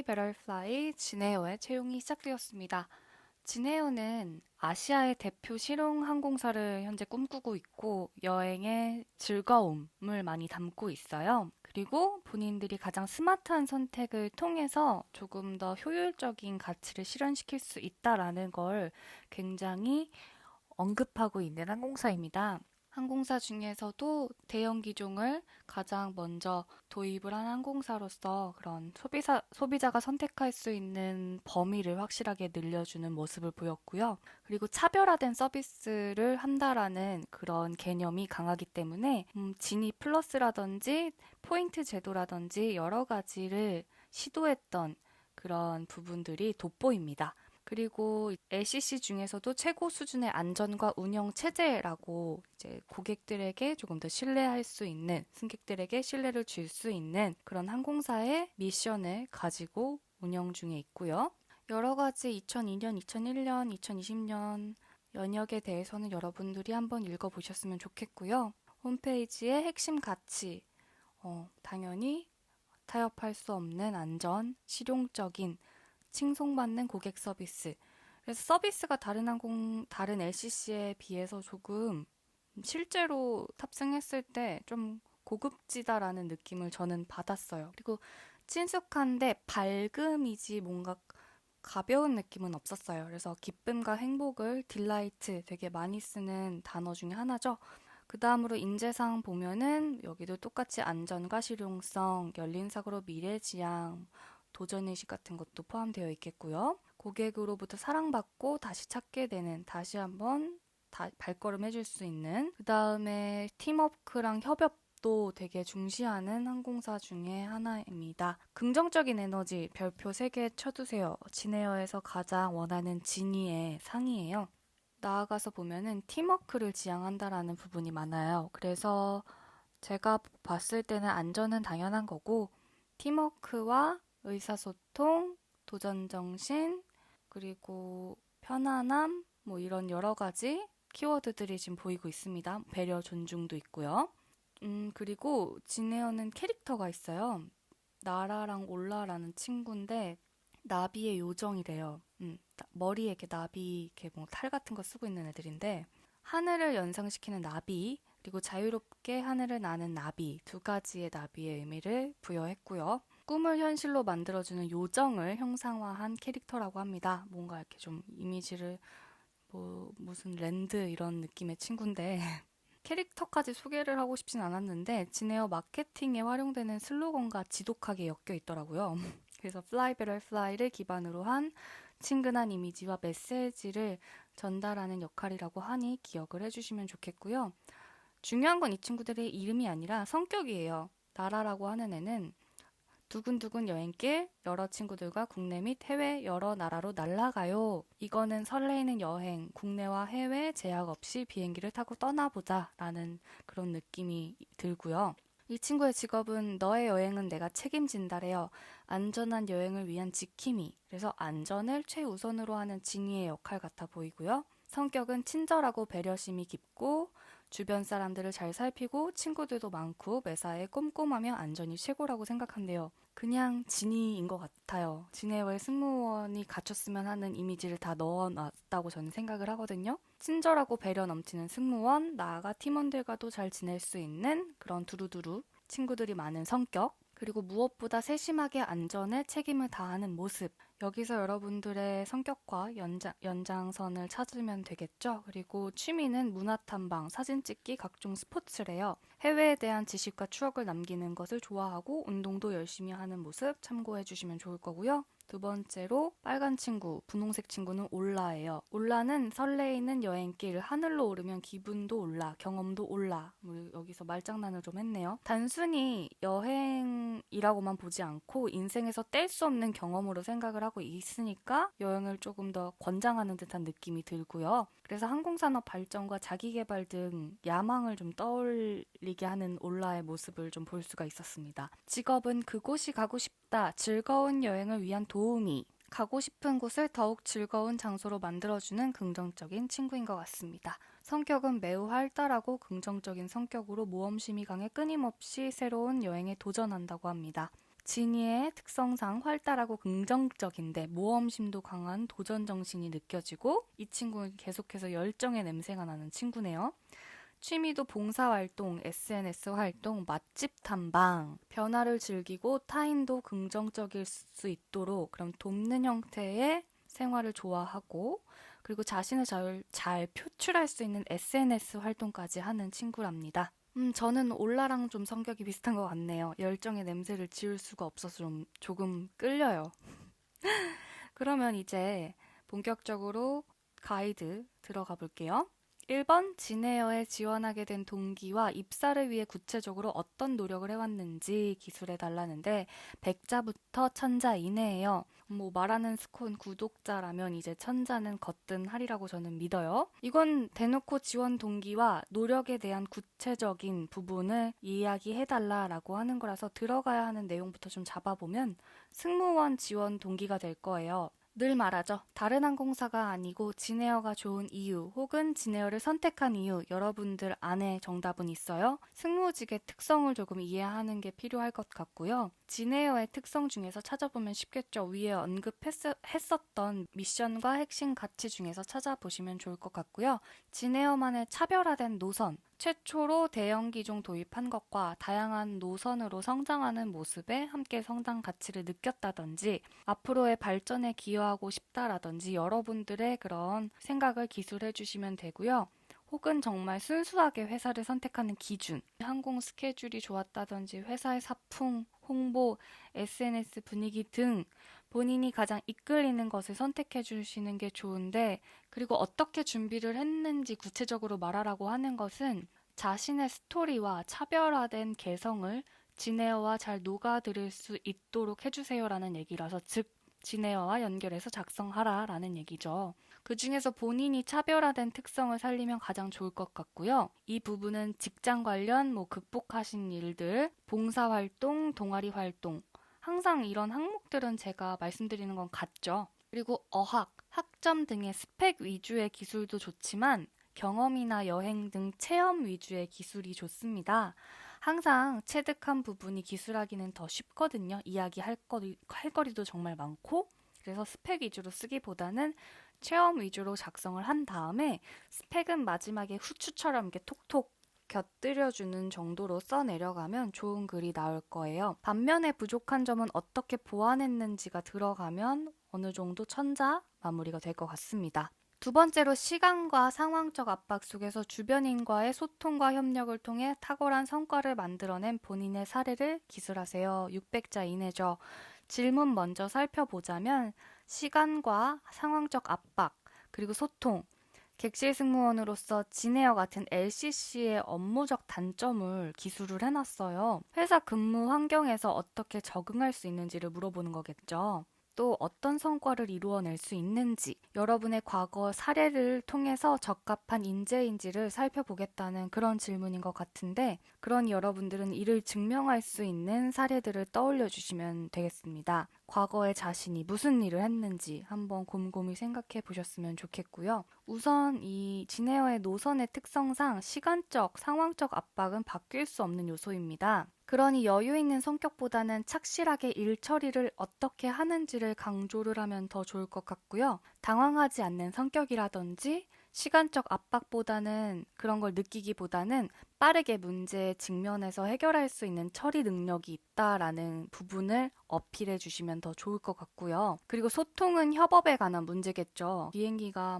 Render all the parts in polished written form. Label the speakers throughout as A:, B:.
A: Fly Better Fly 진에어의 채용이 시작되었습니다. 진에어는 아시아의 대표 실용 항공사를 현재 꿈꾸고 있고 여행의 즐거움을 많이 담고 있어요. 그리고 본인들이 가장 스마트한 선택을 통해서 조금 더 효율적인 가치를 실현시킬 수 있다라는 걸 굉장히 언급하고 있는 항공사입니다. 항공사 중에서도 대형 기종을 가장 먼저 도입을 한 항공사로서 그런 소비자가 선택할 수 있는 범위를 확실하게 늘려주는 모습을 보였고요. 그리고 차별화된 서비스를 한다라는 그런 개념이 강하기 때문에 지니 플러스라든지 포인트 제도라든지 여러 가지를 시도했던 그런 부분들이 돋보입니다. 그리고 LCC 중에서도 최고 수준의 안전과 운영 체제라고 이제 고객들에게 조금 더 신뢰할 수 있는, 승객들에게 신뢰를 줄 수 있는 그런 항공사의 미션을 가지고 운영 중에 있고요. 여러 가지 2002년, 2001년, 2020년 연역에 대해서는 여러분들이 한번 읽어보셨으면 좋겠고요. 홈페이지의 핵심 가치, 당연히 타협할 수 없는 안전, 실용적인 칭송받는 고객 서비스. 그래서 서비스가 다른 LCC에 비해서 조금 실제로 탑승했을 때 좀 고급지다라는 느낌을 저는 받았어요. 그리고 친숙한데 밝음이지 뭔가 가벼운 느낌은 없었어요. 그래서 기쁨과 행복을 딜라이트 되게 많이 쓰는 단어 중에 하나죠. 그 다음으로 인재상 보면은 여기도 똑같이 안전과 실용성, 열린 사고로 미래지향, 도전의식 같은 것도 포함되어 있겠고요. 고객으로부터 사랑받고 다시 찾게 되는, 다시 한번 발걸음 해줄 수 있는, 그 다음에 팀워크랑 협업도 되게 중시하는 항공사 중에 하나입니다. 긍정적인 에너지 별표 3개 쳐두세요. 진에어에서 가장 원하는 진위의 상이에요. 나아가서 보면은 팀워크를 지향한다라는 부분이 많아요. 그래서 제가 봤을 때는 안전은 당연한 거고, 팀워크와 의사소통, 도전정신, 그리고 편안함, 뭐 이런 여러 가지 키워드들이 지금 보이고 있습니다. 배려, 존중도 있고요. 그리고 진에어는 캐릭터가 있어요. 나라랑 올라라는 친구인데, 나비의 요정이래요. 머리에 이렇게 나비, 이렇게 뭐 탈 같은 거 쓰고 있는 애들인데, 하늘을 연상시키는 나비, 그리고 자유롭게 하늘을 나는 나비, 두 가지의 나비의 의미를 부여했고요. 꿈을 현실로 만들어주는 요정을 형상화한 캐릭터라고 합니다. 뭔가 이렇게 좀 이미지를 무슨 랜드 이런 느낌의 친구인데 캐릭터까지 소개를 하고 싶진 않았는데 진에어 마케팅에 활용되는 슬로건과 지독하게 엮여 있더라고요. 그래서 Fly Better Fly를 기반으로 한 친근한 이미지와 메시지를 전달하는 역할이라고 하니 기억을 해주시면 좋겠고요. 중요한 건 이 친구들의 이름이 아니라 성격이에요. 나라라고 하는 애는 두근두근 여행길, 여러 친구들과 국내 및 해외 여러 나라로 날아가요. 이거는 설레이는 여행, 국내와 해외 제약 없이 비행기를 타고 떠나보자 라는 그런 느낌이 들고요. 이 친구의 직업은 너의 여행은 내가 책임진다래요. 안전한 여행을 위한 지킴이. 그래서 안전을 최우선으로 하는 진위의 역할 같아 보이고요. 성격은 친절하고 배려심이 깊고 주변 사람들을 잘 살피고 친구들도 많고 매사에 꼼꼼하며 안전이 최고라고 생각한대요. 그냥 진이인 것 같아요. 진에어의 승무원이 갖췄으면 하는 이미지를 다 넣어놨다고 저는 생각을 하거든요. 친절하고 배려 넘치는 승무원, 나아가 팀원들과도 잘 지낼 수 있는 그런 두루두루 친구들이 많은 성격, 그리고 무엇보다 세심하게 안전에 책임을 다하는 모습. 여기서 여러분들의 성격과 연장선을 찾으면 되겠죠. 그리고 취미는 문화탐방, 사진 찍기, 각종 스포츠래요. 해외에 대한 지식과 추억을 남기는 것을 좋아하고 운동도 열심히 하는 모습 참고해 주시면 좋을 거고요. 두 번째로 빨간 친구, 분홍색 친구는 올라예요. 올라는 설레이는 여행길, 하늘로 오르면 기분도 올라, 경험도 올라. 여기서 말장난을 좀 했네요. 단순히 여행이라고만 보지 않고 인생에서 뗄 수 없는 경험으로 생각을 하고 있으니까 여행을 조금 더 권장하는 듯한 느낌이 들고요. 그래서 항공산업 발전과 자기개발 등 야망을 좀 떠올리게 하는 올라의 모습을 좀 볼 수가 있었습니다. 직업은 그곳이 가고 싶다. 즐거운 여행을 위한 도우미. 가고 싶은 곳을 더욱 즐거운 장소로 만들어주는 긍정적인 친구인 것 같습니다. 성격은 매우 활달하고 긍정적인 성격으로 모험심이 강해 끊임없이 새로운 여행에 도전한다고 합니다. 진이의 특성상 활달하고 긍정적인데 모험심도 강한 도전 정신이 느껴지고 이 친구는 계속해서 열정의 냄새가 나는 친구네요. 취미도 봉사활동, SNS 활동, 맛집 탐방, 변화를 즐기고 타인도 긍정적일 수 있도록 그럼 돕는 형태의 생활을 좋아하고 그리고 자신을 잘 표출할 수 있는 SNS 활동까지 하는 친구랍니다. 저는 올라랑 좀 성격이 비슷한 것 같네요. 열정의 냄새를 지울 수가 없어서 조금 끌려요. 그러면 이제 본격적으로 가이드 들어가 볼게요. 1번, 진에어에 지원하게 된 동기와 입사를 위해 구체적으로 어떤 노력을 해왔는지 기술해 달라는데 100자부터 1000자 이내예요. 말하는 스콘 구독자라면 이제 1000자는 거뜬하리라고 저는 믿어요. 이건 대놓고 지원 동기와 노력에 대한 구체적인 부분을 이야기해 달라라고 하는 거라서 들어가야 하는 내용부터 좀 잡아보면 승무원 지원 동기가 될 거예요. 늘 말하죠. 다른 항공사가 아니고 진에어가 좋은 이유 혹은 진에어를 선택한 이유 여러분들 안에 정답은 있어요? 승무직의 특성을 조금 이해하는 게 필요할 것 같고요. 진에어의 특성 중에서 찾아보면 쉽겠죠. 위에 언급했었던 미션과 핵심 가치 중에서 찾아보시면 좋을 것 같고요. 진에어만의 차별화된 노선 최초로 대형 기종 도입한 것과 다양한 노선으로 성장하는 모습에 함께 성장 가치를 느꼈다든지 앞으로의 발전에 기여하고 싶다라든지 여러분들의 그런 생각을 기술해 주시면 되고요. 혹은 정말 순수하게 회사를 선택하는 기준, 항공 스케줄이 좋았다든지 회사의 사풍, 홍보, SNS 분위기 등 본인이 가장 이끌리는 것을 선택해 주시는 게 좋은데 그리고 어떻게 준비를 했는지 구체적으로 말하라고 하는 것은 자신의 스토리와 차별화된 개성을 진에어와 잘 녹아들일 수 있도록 해주세요라는 얘기라서 즉 진에어와 연결해서 작성하라라는 얘기죠. 그 중에서 본인이 차별화된 특성을 살리면 가장 좋을 것 같고요. 이 부분은 직장 관련 극복하신 일들, 봉사활동, 동아리 활동 항상 이런 항목들은 제가 말씀드리는 건 같죠. 그리고 어학, 학점 등의 스펙 위주의 기술도 좋지만 경험이나 여행 등 체험 위주의 기술이 좋습니다. 항상 체득한 부분이 기술하기는 더 쉽거든요. 이야기할 거리도 정말 많고 그래서 스펙 위주로 쓰기보다는 체험 위주로 작성을 한 다음에 스펙은 마지막에 후추처럼 이렇게 톡톡 곁들여주는 정도로 써내려가면 좋은 글이 나올 거예요. 반면에 부족한 점은 어떻게 보완했는지가 들어가면 어느 정도 천자 마무리가 될 것 같습니다. 두 번째로 시간과 상황적 압박 속에서 주변인과의 소통과 협력을 통해 탁월한 성과를 만들어낸 본인의 사례를 기술하세요. 600자 이내죠. 질문 먼저 살펴보자면 시간과 상황적 압박, 그리고 소통, 객실 승무원으로서 진에어 같은 LCC의 업무적 단점을 기술을 해놨어요. 회사 근무 환경에서 어떻게 적응할 수 있는지를 물어보는 거겠죠. 또 어떤 성과를 이루어낼 수 있는지, 여러분의 과거 사례를 통해서 적합한 인재인지를 살펴보겠다는 그런 질문인 것 같은데, 그런 여러분들은 이를 증명할 수 있는 사례들을 떠올려 주시면 되겠습니다. 과거에 자신이 무슨 일을 했는지 한번 곰곰이 생각해 보셨으면 좋겠고요. 우선 이 진에어의 노선의 특성상 시간적, 상황적 압박은 바뀔 수 없는 요소입니다. 그러니 여유 있는 성격보다는 착실하게 일 처리를 어떻게 하는지를 강조를 하면 더 좋을 것 같고요. 당황하지 않는 성격이라든지 시간적 압박보다는 그런 걸 느끼기보다는 빠르게 문제에 직면해서 해결할 수 있는 처리 능력이 있다라는 부분을 어필해 주시면 더 좋을 것 같고요. 그리고 소통은 협업에 관한 문제겠죠. 비행기가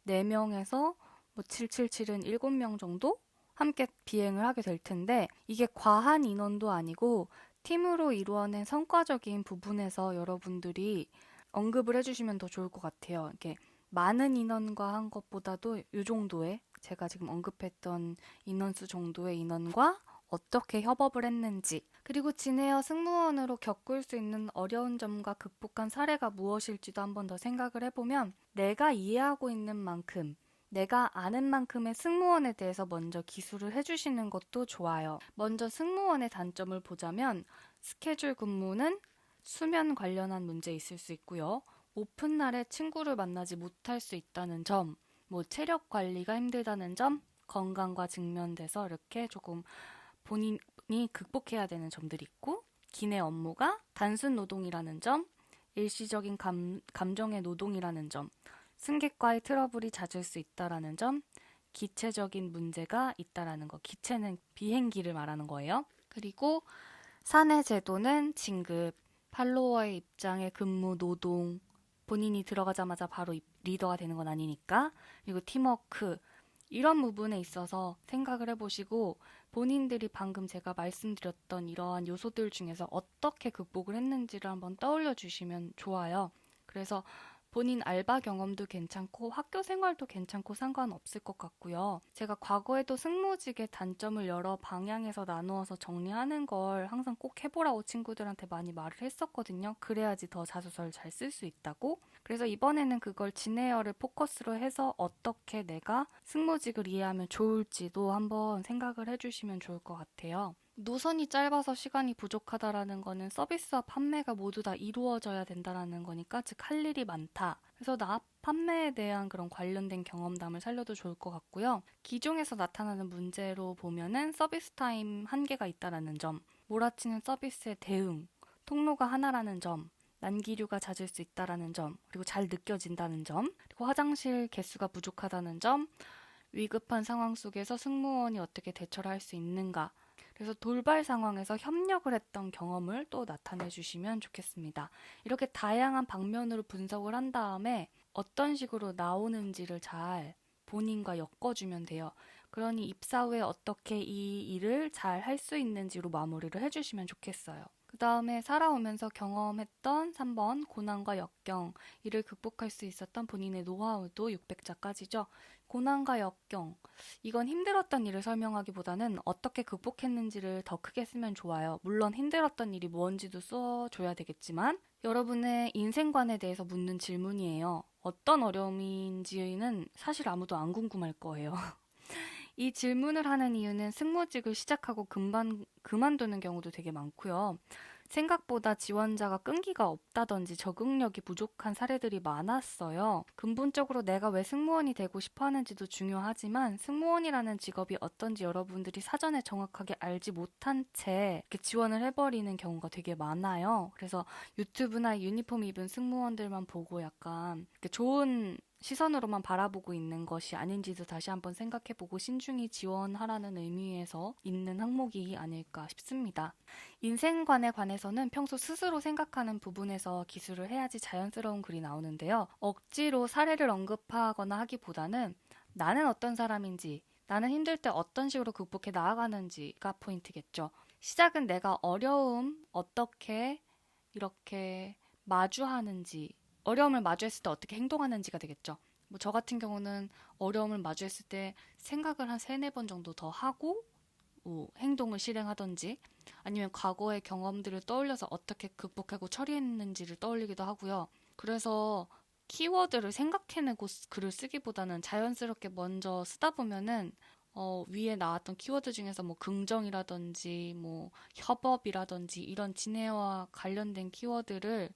A: 4명에서 777은 7명 정도? 함께 비행을 하게 될 텐데 이게 과한 인원도 아니고 팀으로 이루어낸 성과적인 부분에서 여러분들이 언급을 해주시면 더 좋을 것 같아요. 이렇게 많은 인원과 한 것보다도 이 정도의 제가 지금 언급했던 인원수 정도의 인원과 어떻게 협업을 했는지 그리고 진에어 승무원으로 겪을 수 있는 어려운 점과 극복한 사례가 무엇일지도 한번 더 생각을 해보면 내가 이해하고 있는 만큼 내가 아는 만큼의 승무원에 대해서 먼저 기술을 해주시는 것도 좋아요. 먼저 승무원의 단점을 보자면 스케줄 근무는 수면 관련한 문제 있을 수 있고요. 오픈 날에 친구를 만나지 못할 수 있다는 점, 체력 관리가 힘들다는 점, 건강과 직면돼서 이렇게 조금 본인이 극복해야 되는 점들이 있고 기내 업무가 단순 노동이라는 점, 일시적인 감정의 노동이라는 점, 승객과의 트러블이 잦을 수 있다라는 점, 기체적인 문제가 있다라는 거. 기체는 비행기를 말하는 거예요. 그리고 사내 제도는 진급, 팔로워의 입장에 근무, 노동, 본인이 들어가자마자 바로 리더가 되는 건 아니니까. 그리고 팀워크, 이런 부분에 있어서 생각을 해보시고 본인들이 방금 제가 말씀드렸던 이러한 요소들 중에서 어떻게 극복을 했는지를 한번 떠올려 주시면 좋아요. 그래서 본인 알바 경험도 괜찮고 학교 생활도 괜찮고 상관없을 것 같고요. 제가 과거에도 승무직의 단점을 여러 방향에서 나누어서 정리하는 걸 항상 꼭 해보라고 친구들한테 많이 말을 했었거든요. 그래야지 더 자소서를 잘 쓸 수 있다고. 그래서 이번에는 그걸 진에어를 포커스로 해서 어떻게 내가 승무직을 이해하면 좋을지도 한번 생각을 해주시면 좋을 것 같아요. 노선이 짧아서 시간이 부족하다라는 거는 서비스와 판매가 모두 다 이루어져야 된다라는 거니까, 즉 할 일이 많다. 그래서 나 판매에 대한 그런 관련된 경험담을 살려도 좋을 것 같고요. 기종에서 나타나는 문제로 보면은 서비스 타임 한계가 있다라는 점, 몰아치는 서비스의 대응, 통로가 하나라는 점, 난기류가 잦을 수 있다라는 점, 그리고 잘 느껴진다는 점, 그리고 화장실 개수가 부족하다는 점, 위급한 상황 속에서 승무원이 어떻게 대처를 할 수 있는가, 그래서 돌발 상황에서 협력을 했던 경험을 또 나타내 주시면 좋겠습니다. 이렇게 다양한 방면으로 분석을 한 다음에 어떤 식으로 나오는지를 잘 본인과 엮어주면 돼요. 그러니 입사 후에 어떻게 이 일을 잘 할 수 있는지로 마무리를 해주시면 좋겠어요. 그 다음에 살아오면서 경험했던 3번 고난과 역경, 이를 극복할 수 있었던 본인의 노하우도 600자까지죠. 고난과 역경, 이건 힘들었던 일을 설명하기보다는 어떻게 극복했는지를 더 크게 쓰면 좋아요. 물론 힘들었던 일이 뭔지도 써줘야 되겠지만 여러분의 인생관에 대해서 묻는 질문이에요. 어떤 어려움인지는 사실 아무도 안 궁금할 거예요. 이 질문을 하는 이유는 승무직을 시작하고 금방 그만두는 경우도 되게 많고요. 생각보다 지원자가 끈기가 없다든지 적응력이 부족한 사례들이 많았어요. 근본적으로 내가 왜 승무원이 되고 싶어 하는지도 중요하지만 승무원이라는 직업이 어떤지 여러분들이 사전에 정확하게 알지 못한 채 이렇게 지원을 해버리는 경우가 되게 많아요. 그래서 유튜브나 유니폼 입은 승무원들만 보고 약간 이렇게 좋은 시선으로만 바라보고 있는 것이 아닌지도 다시 한번 생각해보고 신중히 지원하라는 의미에서 있는 항목이 아닐까 싶습니다. 인생관에 관해서는 평소 스스로 생각하는 부분에서 기술을 해야지 자연스러운 글이 나오는데요. 억지로 사례를 언급하거나 하기보다는 나는 어떤 사람인지, 나는 힘들 때 어떤 식으로 극복해 나아가는지가 포인트겠죠. 시작은 내가 어려움 어떻게 이렇게 마주하는지, 어려움을 마주했을 때 어떻게 행동하는지가 되겠죠. 뭐 저 같은 경우는 어려움을 마주했을 때 생각을 한 3-4번 정도 더 하고 행동을 실행하던지, 아니면 과거의 경험들을 떠올려서 어떻게 극복하고 처리했는지를 떠올리기도 하고요. 그래서 키워드를 생각해내고 글을 쓰기보다는 자연스럽게 먼저 쓰다 보면은 위에 나왔던 키워드 중에서 뭐 긍정이라든지 뭐 협업이라든지 이런 진해와 관련된 키워드를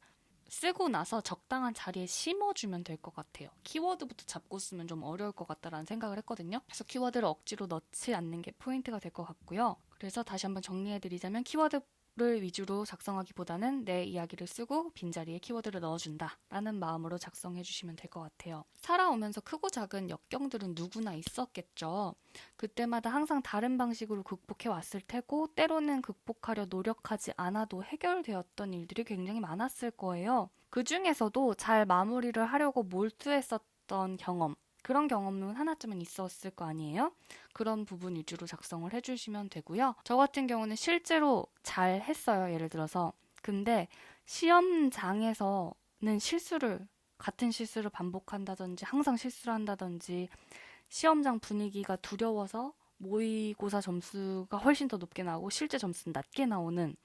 A: 쓰고 나서 적당한 자리에 심어주면 될 것 같아요. 키워드부터 잡고 쓰면 좀 어려울 것 같다라는 생각을 했거든요. 그래서 키워드를 억지로 넣지 않는 게 포인트가 될 것 같고요. 그래서 다시 한번 정리해드리자면 키워드를 위주로 작성하기보다는 내 이야기를 쓰고 빈자리에 키워드를 넣어준다 라는 마음으로 작성해주시면 될 것 같아요. 살아오면서 크고 작은 역경들은 누구나 있었겠죠. 그때마다 항상 다른 방식으로 극복해 왔을 테고 때로는 극복하려 노력하지 않아도 해결되었던 일들이 굉장히 많았을 거예요. 그 중에서도 잘 마무리를 하려고 몰두했었던 경험, 그런 경험은 하나쯤은 있었을 거 아니에요? 그런 부분 위주로 작성을 해주시면 되고요. 저 같은 경우는 실제로 잘 했어요. 예를 들어서. 근데 시험장에서는 같은 실수를 반복한다든지 항상 실수를 한다든지 시험장 분위기가 두려워서 모의고사 점수가 훨씬 더 높게 나오고 실제 점수는 낮게 나오는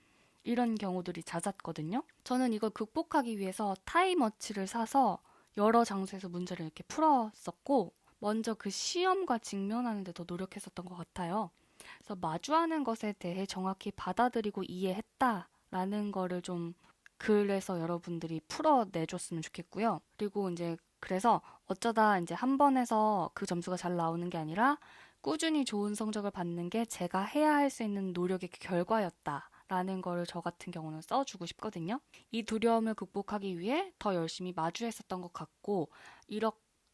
A: 이런 경우들이 잦았거든요. 저는 이걸 극복하기 위해서 타임워치를 사서 여러 장소에서 문제를 이렇게 풀었었고 먼저 그 시험과 직면하는 데 더 노력했었던 것 같아요. 그래서 마주하는 것에 대해 정확히 받아들이고 이해했다라는 거를 좀 글에서 여러분들이 풀어내줬으면 좋겠고요. 그리고 이제 그래서 어쩌다 이제 한 번에서 그 점수가 잘 나오는 게 아니라 꾸준히 좋은 성적을 받는 게 제가 해야 할 수 있는 노력의 결과였다 라는 거를 저 같은 경우는 써주고 싶거든요. 이 두려움을 극복하기 위해 더 열심히 마주했었던 것 같고,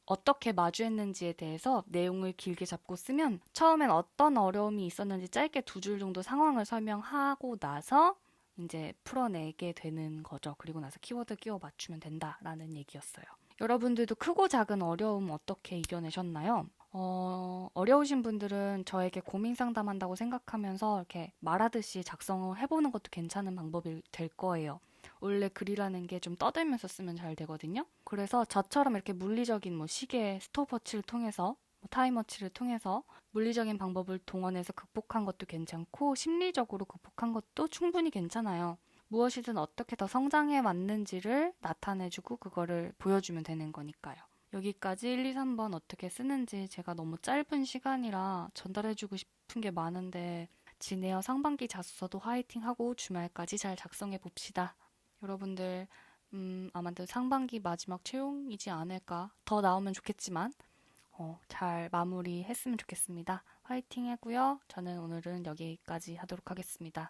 A: 어떻게 마주했는지에 대해서 내용을 길게 잡고 쓰면 처음엔 어떤 어려움이 있었는지 짧게 두 줄 정도 상황을 설명하고 나서 이제 풀어내게 되는 거죠. 그리고 나서 키워드 끼워 맞추면 된다라는 얘기였어요. 여러분들도 크고 작은 어려움 어떻게 이겨내셨나요? 어려우신 분들은 저에게 고민 상담한다고 생각하면서 이렇게 말하듯이 작성을 해보는 것도 괜찮은 방법이 될 거예요. 원래 글이라는 게 좀 떠들면서 쓰면 잘 되거든요. 그래서 저처럼 이렇게 물리적인 뭐 시계 스톱워치를 통해서 타임워치를 통해서 물리적인 방법을 동원해서 극복한 것도 괜찮고 심리적으로 극복한 것도 충분히 괜찮아요. 무엇이든 어떻게 더 성장해 왔는지를 나타내주고 그거를 보여주면 되는 거니까요. 여기까지 1, 2, 3번 어떻게 쓰는지 제가 너무 짧은 시간이라 전달해주고 싶은 게 많은데 지내어 상반기 자소서도 화이팅하고 주말까지 잘 작성해 봅시다. 여러분들 아마도 상반기 마지막 채용이지 않을까. 더 나오면 좋겠지만 잘 마무리했으면 좋겠습니다. 화이팅 하고요. 저는 오늘은 여기까지 하도록 하겠습니다.